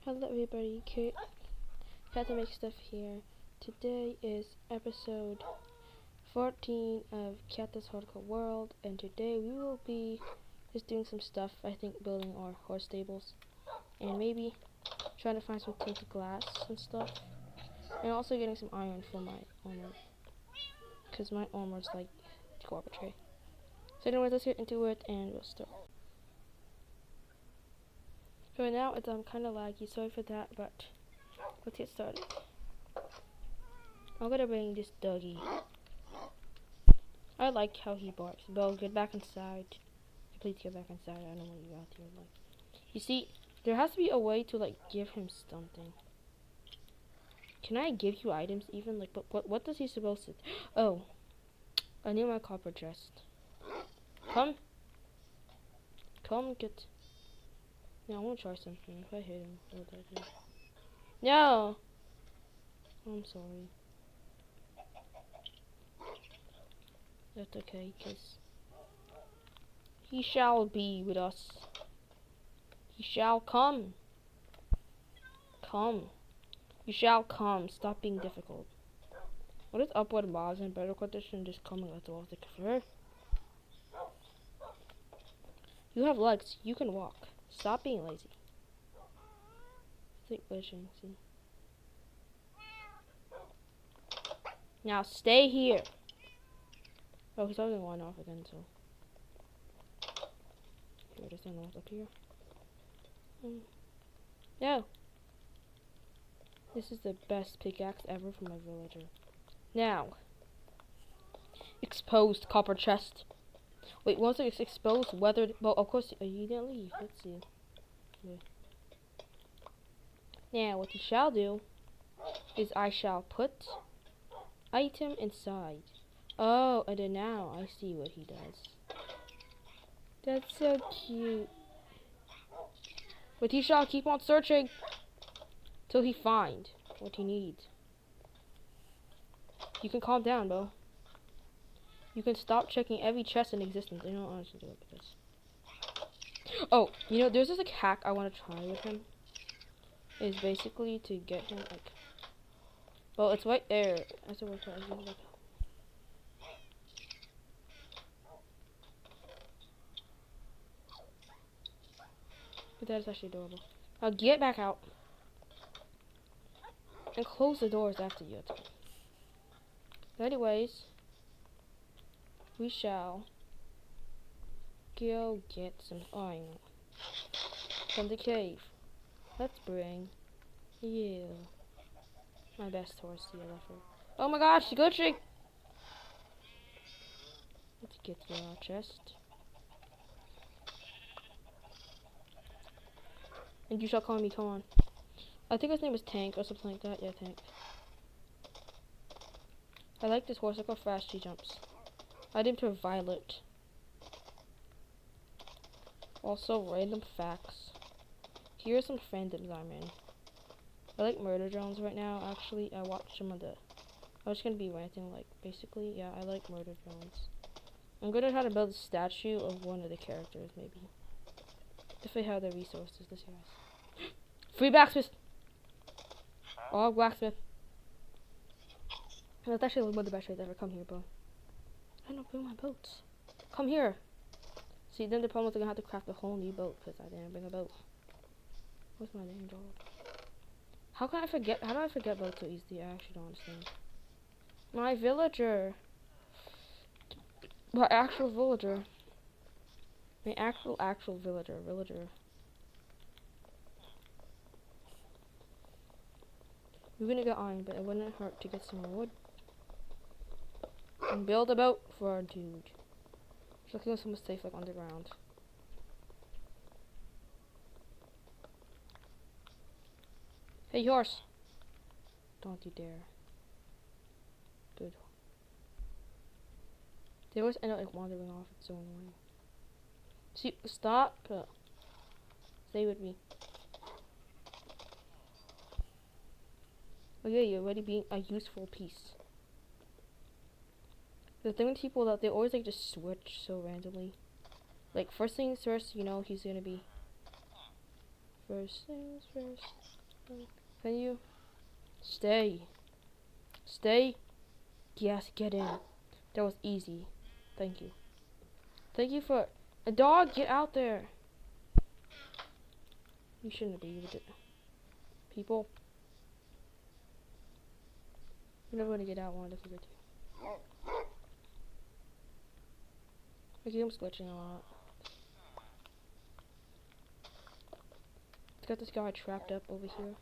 Hello everybody, Cat to Make Stuff here. Today is episode 14 of Katas Hardcore World, and today we will be just doing some stuff, I think building our horse stables, and maybe trying to find some tinted glass and stuff, and also getting some iron for my armor, because my armor is like too arbitrary. So anyways, let's get into it, and we'll start. So right now it's kind of laggy, sorry for that, but let's get started. I'm gonna bring this doggy. I like how he barks. Bo, get back inside. Please get back inside. I don't want you out here. Like, you see, there has to be a way to like give him something. Can I give you items even? Like, but what does he supposed to? Oh, I need my copper chest. Come get. No, I want to try something. If I hit him, what would I do? No! I'm sorry. That's okay, cause he shall be with us. He shall come. Come. You shall come. Stop being difficult. What is up with mobs and better condition just coming at the walls like her? You have legs. You can walk. Stop being lazy. Think glitching, see. Now stay here. Oh, he's already going off again, so. Here, there's no up here. No. This is the best pickaxe ever for my villager. Now. Exposed copper chest. Wait, once it's exposed, weathered. Well, of course, you didn't leave. Let's see. Okay. Now, what you shall do is I shall put item inside. Oh, and then now I see what he does. That's so cute. But he shall keep on searching till he find what he needs. You can calm down, Bo. You can stop checking every chest in existence. I don't honestly do it with this. Oh, you know, there's this like hack I want to try with him. Is basically to get him like. Well, it's right there. That's what we're trying to do. But that is actually adorable. Now get back out and close the doors after you. But anyways, we shall go get some iron from the cave. Let's bring you my best horse here ever. Oh my gosh, she's glitching! Let's get your chest. And you shall call me, come on. I think his name is Tank or something like that. Yeah, Tank. I like this horse, look how fast she jumps. I named her Violet. Also, random facts. Here are some fandoms I'm in. I like murder drones right now. Actually, I watched some of the. I was gonna be ranting, like, basically, yeah, I like murder drones. I'm gonna try to build a statue of one of the characters, maybe. If they have the resources, this guys. Free blacksmith! Oh, blacksmith. That's actually one of the best ways ever. Come here, bro. I don't bring my boats. Come here. See, then the problem is I'm gonna have to craft a whole new boat because I didn't bring a boat. What's my name, dog? How can I forget? How do I forget boats so easily? I actually don't understand. My villager. My actual villager. My actual villager. We're gonna get iron, but it wouldn't hurt to get some more wood. And build a boat for our dude. Just looking for somewhere safe, like underground. Hey, horse! Don't you dare. Good. They always end up like wandering off. It's so annoying. See, stop. Stay with me. Oh yeah, you're already being a useful piece. The thing with people that they always like just switch so randomly. Like first things first, you know he's gonna be. First things first. Can you stay? Stay? Yes, get in. That was easy. Thank you. Thank you for a dog. Get out there. You shouldn't be with it. People. You're never gonna get out one if you get to. My game's glitching a lot. It's got this guy trapped up over here.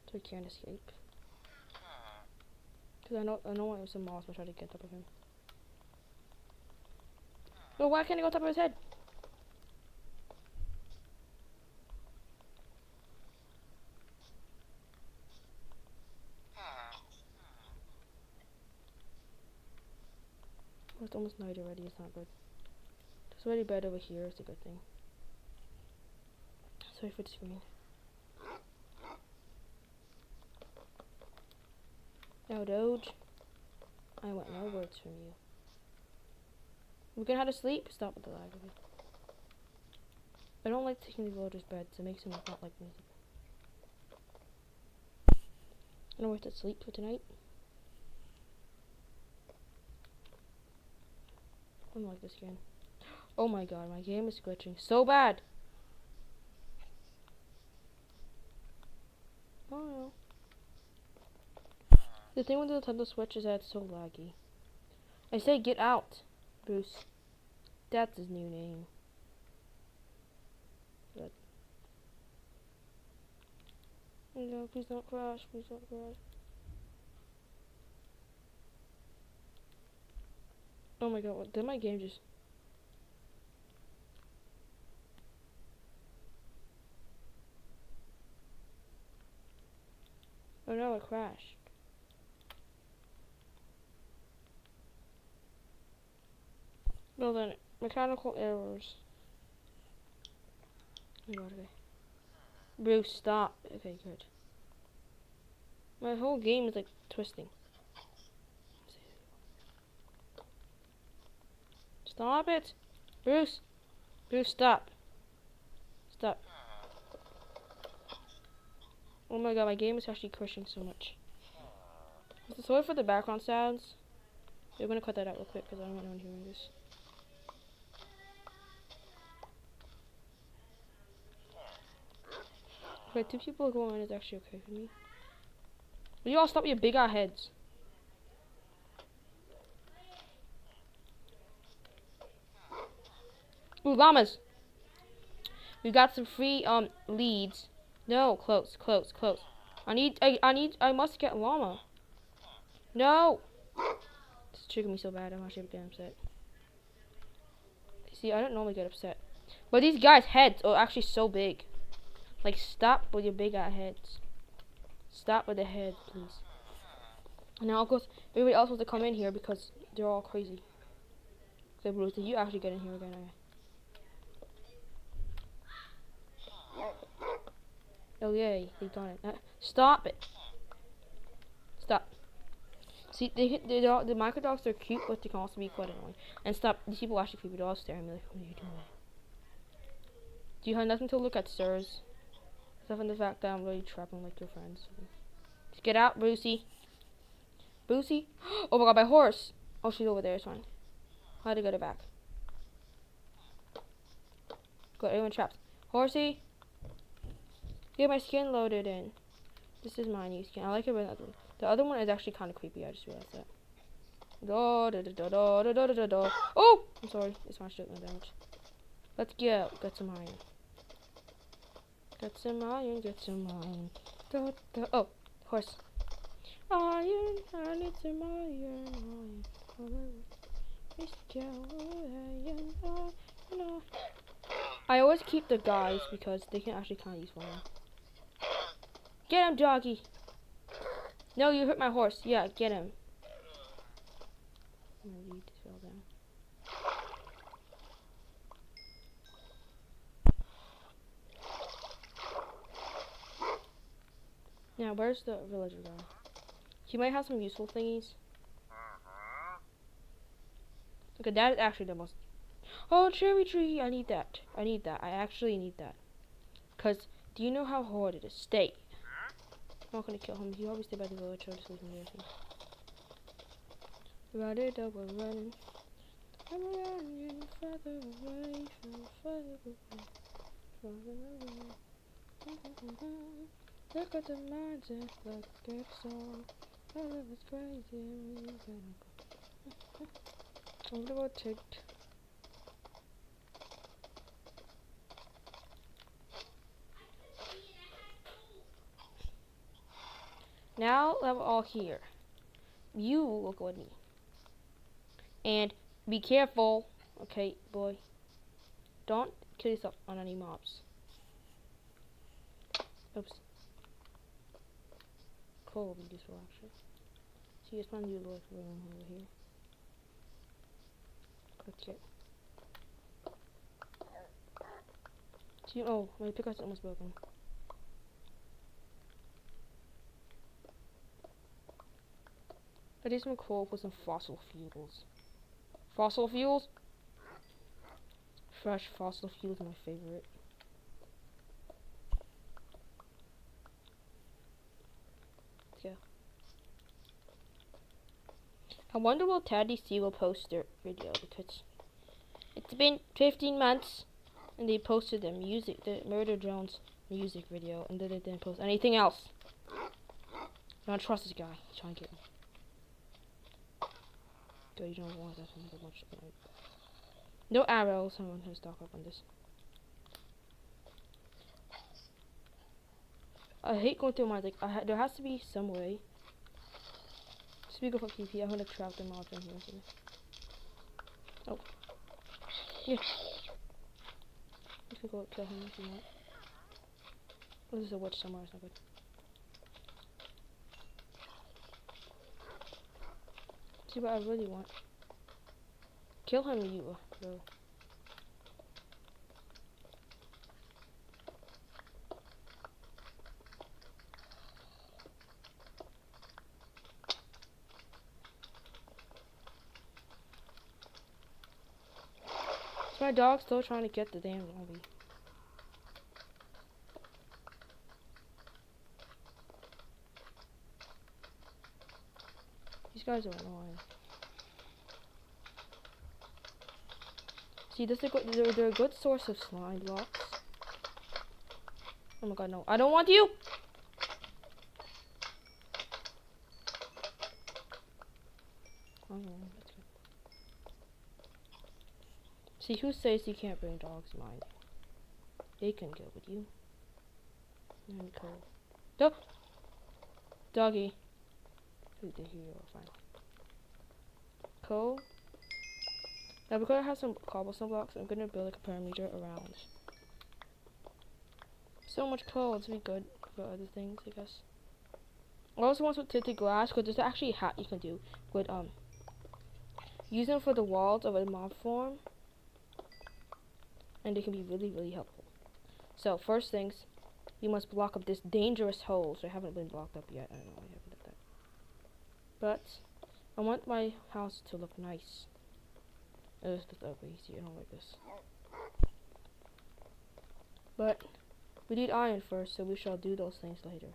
So he can't escape. Cause I know it was some moss will try to get up of him. No, why can't I go on top of his head? Oh, it's almost night already, it's not good. It's already bed over here, it's a good thing. Sorry for the screen. Now, Doge. I want no words from you. We're gonna have to sleep? Stop with the lag. Okay. I don't like taking the villagers' beds. It makes them not like me. I don't want to sleep for tonight. I don't like this game. Oh my god, my game is glitching so bad. Oh no. The thing with the Nintendo Switch is that it's so laggy. I say get out, Bruce. That's his new name. Good. No, please don't crash. Please don't crash. Oh my god, what did my game just... Oh no, it crashed. No, then mechanical errors. Oh my god, okay. Bruce, stop. Okay, good. My whole game is like twisting. Stop it! Bruce! Bruce, stop. Stop. Oh my god, my game is actually crashing so much. Sorry for the background sounds. We're gonna cut that out real quick because I don't want anyone hearing this. Wait, 2 people going on is actually okay for me. Will you all stop your big ass heads? Ooh, llamas! We got some free leads. No, close. I must get llama. No! It's triggered me so bad, I'm actually getting upset. See, I don't normally get upset. But these guys' heads are actually so big. Like, stop with your big ass heads. Stop with the head, please. And now, of course, everybody else wants to come in here because they're all crazy. So, Bruce, did you actually get in here again? Oh, yay, they got it. Stop it. Stop. See, the micro dogs are cute, but they can also be quite annoying. And stop, these people are actually creepy. They're all staring at me like, what are you doing? Do you have nothing to look at, sirs? Except for the fact that I'm really trapping like your friends. Just get out, Brucey. Brucey? Oh my god, my horse! Oh, she's over there, it's fine. I had to get her back. Got everyone trapped. Horsey! Get my skin loaded in. This is my new skin. I like it better than the other one. The other one is actually kind of creepy, I just realized that. Oh! I'm sorry, it's fine, no damage. Let's go. Get some iron. Get some iron, get some iron. Oh, horse. Iron, I need some iron. I always keep the guys because they can actually kind of use one. Get him, doggy. No, you hurt my horse. Yeah, get him. My lead just fell down. Now, where's the villager going? He might have some useful thingies. Okay, that is actually the most... Oh, cherry tree. I need that. I need that. I actually need that. Because, do you know how hard it is? Stay. I'm not going to kill him. He always stay by the village. I'll just leave him there. Ride it up, we're running. I'm running further away, further away, further away. Look at the mindset, look at the song. I love it's crazy. I'm gonna go take. Now that we're all here, you will go with me. And be careful, okay, boy. Don't kill yourself on any mobs. Oops. Coal will be useful actually. So you just want to do a little room over here. Click it. See, oh, my pickaxe is almost broken. I need some coal for some fossil fuels. Fossil fuels? Fresh fossil fuels are my favorite. Yeah. I wonder will Taddy C will post their video because it's been 15 months and they posted the Murder Drones music video and then they didn't post anything else. I don't trust this guy. He's trying to get me. So you don't want that much. No arrows. I'm gonna stock up on this. I hate going through my like. There has to be some way. Speaking of PvP, I'm gonna trap them all in here. Oh, yeah. You can go kill him if you want. Oh, there's a witch somewhere. It's not good. See what I really want. Kill him, you bro. Is my dog still trying to get the damn zombie? These guys are annoying. See, they're a good source of slime blocks. Oh my god, no. I don't want you! Oh, that's good. See, who says you can't bring dogs mine? They can go with you. And cool. No! Doggy. Who's the hero? Fine. Cool. Now we're gonna have some cobblestone blocks. I'm gonna build like a perimeter around. So much coal to be good for other things, I guess. I also want some tinted glass because there's actually a hat you can do with use them for the walls of a mob form, and they can be really, really helpful. So first things, you must block up this dangerous hole. So I haven't been blocked up yet. I don't know why I haven't done that. But I want my house to look nice. This is ugly. See, I don't like this. But we need iron first, so we shall do those things later.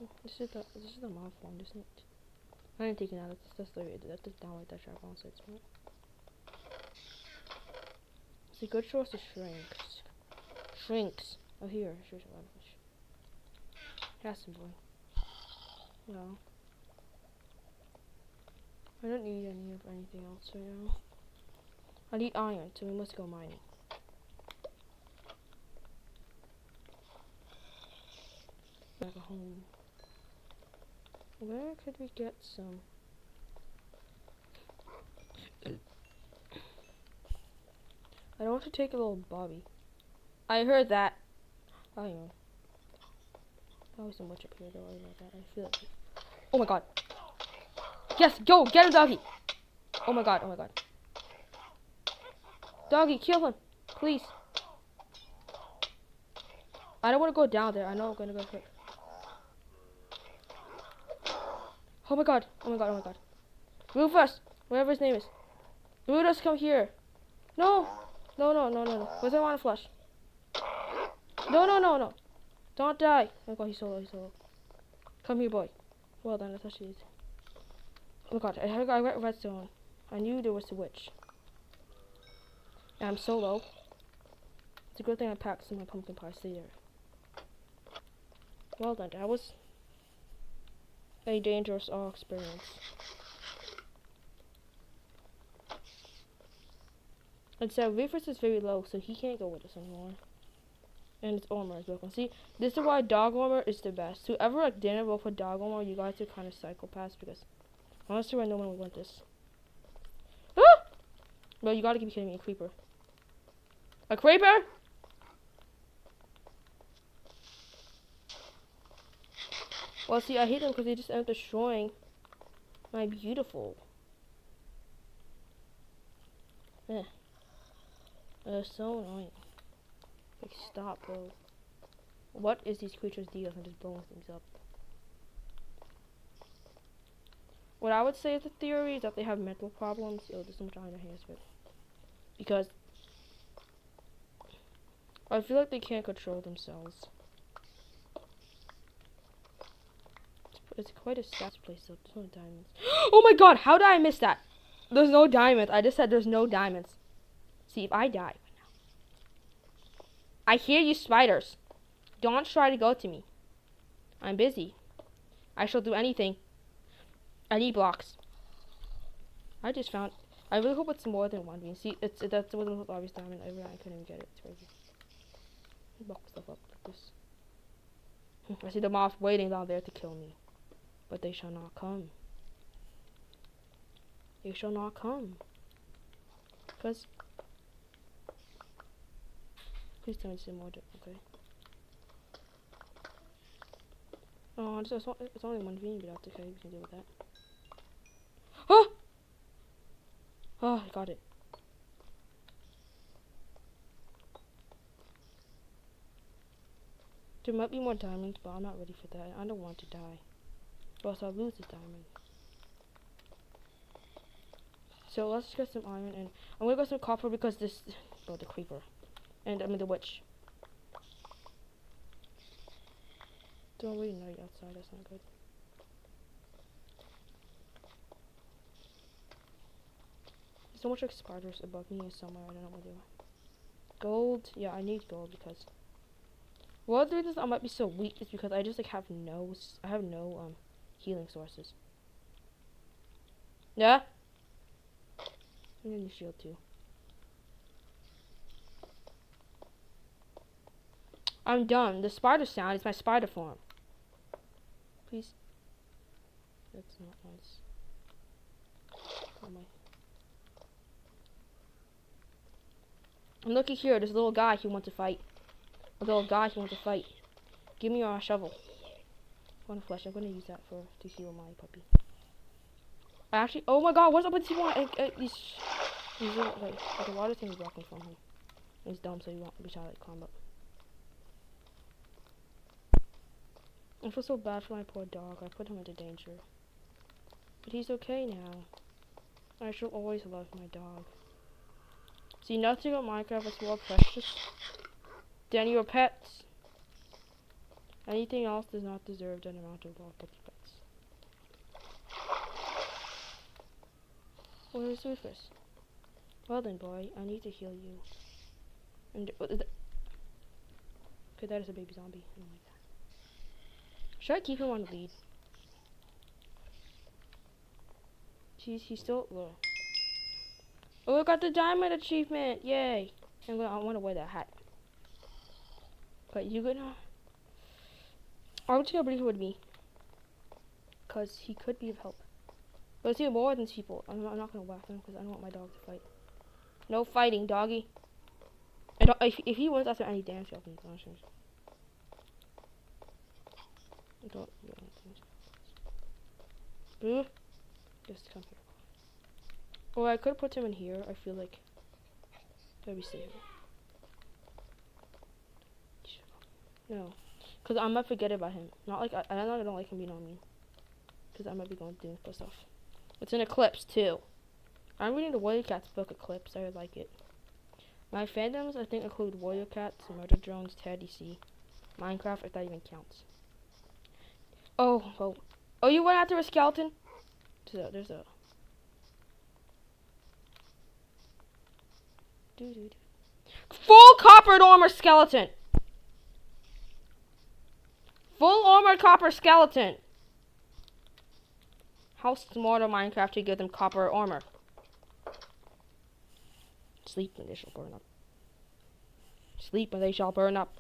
Oh, this is the mob form, isn't it? I didn't take it out. That's down like that trap on side spot. It's a good source of shrinks. Shrinks. Oh, here. Here's a lot of fish. That's some boy. No. I don't need any of anything else right now. I need iron, so we must go mining. Back home. Where could we get some? I don't want to take a little Bobby. I heard that. Oh, yeah. Always so much up here, though. About that. I feel it. Oh my god. Yes, go! Get him, doggy! Oh my god, oh my god. Doggy, kill him! Please. I don't want to go down there. I know I'm gonna go quick. Oh my god, oh my god, oh my god. Rufus! Whatever his name is. Brutus, come here. No! No, no, no, no, no. Where's I want to flush? No, no, no, no. Don't die. Oh god, he's solo, he's solo. Come here, boy. Well done, that's actually easy. Oh my god, I got redstone. I knew there was a witch. And I'm solo. It's a good thing I packed some of my pumpkin pie. Stay there. Well done, that was a dangerous experience. And so Rufus is very low, so he can't go with us anymore. And its armor is broken. See, this is why dog armor is the best. Whoever like didn't roll for dog armor, you guys are kind of psychopaths because honestly, I know when we want this. Ah! Well, you gotta be kidding me, a creeper. A creeper? Well, see, I hate them because they just end up destroying my beautiful. Eh. So annoying. Like, stop, bro. What is these creatures' deal? I'm just blowing things up. What I would say is the theory is that they have mental problems. Oh, there's so much iron here, but because I feel like they can't control themselves. It's quite a sad place though. There's no diamonds. Oh my god, how did I miss that? There's no diamonds. I just said there's no diamonds. See, if I die right now. I hear you spiders. Don't try to go to me. I'm busy. I shall do anything. I need blocks. I just found. I really hope it's more than one. See, that's one of the most obvious diamond ever. I couldn't even get it. It's crazy. Block stuff up like this. I see the moth waiting down there to kill me, but they shall not come. They shall not come. Cause. Please tell me to say more. Okay. Oh, it's only one V, but that's okay. We can deal with that. Oh! Oh, I got it. There might be more diamonds, but I'm not ready for that. I don't want to die. Or else I'll lose this diamond. So let's get some iron, and I'm gonna get some copper because this, well, the creeper, and I mean the witch. Don't really night outside. That's not good. There's so much like spiders above me somewhere. I don't know what they are. Gold. Yeah, I need gold because. One of the reasons I might be so weak is because I just like have no healing sources. Yeah. I need a shield too. I'm done. The spider sound is my spider form. Please. That's not nice. Oh my. I'm looking here. There's a little guy who wants to fight. A little guy who wants to fight. Give me your shovel. One flesh. I'm gonna use that to heal my puppy. Actually, oh my god, what's up with these little, like the water thing is blocking from him. He's dumb, so he won't be trying to like climb up. I feel so bad for my poor dog. I put him into danger. But he's okay now. I shall always love my dog. See, nothing about Minecraft is more precious than your pets. Anything else does not deserve an amount of love but your pets. Where's Rufus? Well then, boy, I need to heal you. And okay, that is a baby zombie. I don't like that. Should I keep him on the lead? Jeez, he's still low. Oh, I got the diamond achievement! Yay! I want to wear that hat. But you gonna? I'm just gonna bring him with me, cause he could be of help. But see, more than people. I'm not gonna whack him because I don't want my dog to fight. No fighting, doggy. If he wins after any damage, I'll be punishing. I don't do anything. Boo! Just come here. Or I could put him in here. I feel like that'd be safer. No, cause I might forget about him. Not like I don't like him being on me. Cause I might be going through stuff. It's an eclipse too. I'm reading the Wiley Cat's book Eclipse. I would like it. My fandoms, I think, include Warrior Cats, Murder Drones, Teddy C, Minecraft, if that even counts. Oh, you went after a skeleton? There's a... Full coppered armor skeleton! Full armored copper skeleton! How smart of Minecraft to give them copper armor? Sleep and they shall burn up. Sleep and they shall burn up.